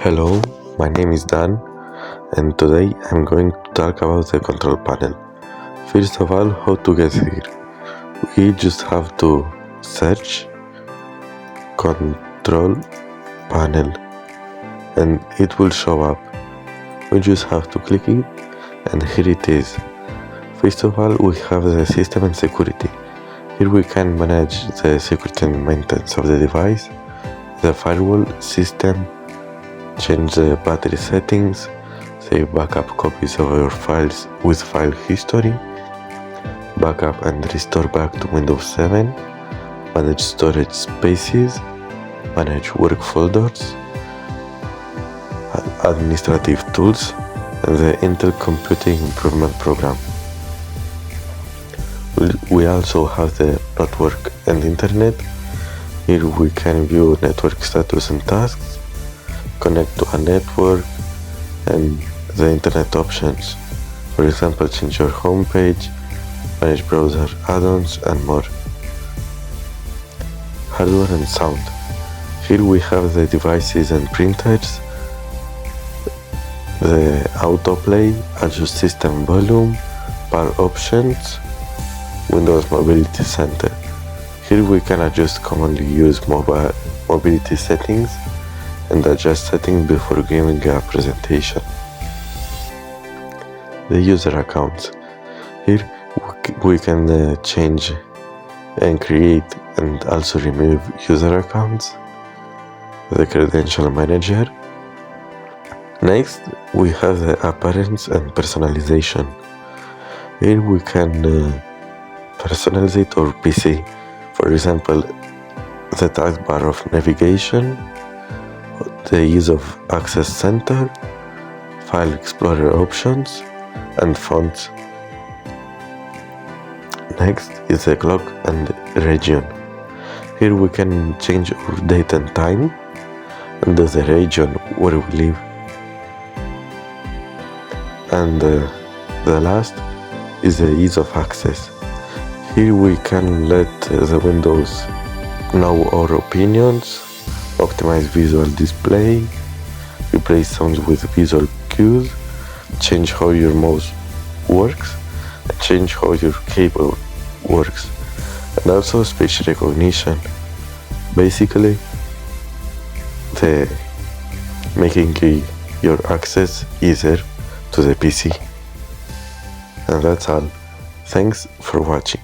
Hello, my name is Dan, and today I'm going to talk about the control panel. First of all, how to get here. We just have to search control panel and it will show up. We just have to click it and here it is. First of all, we have the system and security. Here we can manage the security and maintenance of the device, the firewall system, change the battery settings, save backup copies of your files with file history, backup and restore back to Windows 7, manage storage spaces, manage work folders, administrative tools, and the Intel Computing Improvement Program. We also have the network and internet. Here we can view network status and tasks, connect to a network, and the internet options. For example, change your home page, manage browser add-ons, and more. Hardware and sound. Here we have the devices and printers, the autoplay, adjust system volume, power options, Windows Mobility Center. Here we can adjust commonly used mobility settings and adjust settings before giving a presentation. The user accounts. Here we can change and create and also remove user accounts. The credential manager. Next, we have the appearance and personalization. Here we can personalize our PC. For example, the taskbar of navigation, the use of Access Center, File Explorer options, and fonts. Next is the clock and region. Here we can change our date and time and the region where we live. And the last is the ease of access. Here we can let the Windows know our opinions, optimize visual display, replace sounds with visual cues, change how your mouse works, and change how your keyboard works, and also speech recognition. Basically, making your access easier to the PC. And that's all. Thanks for watching.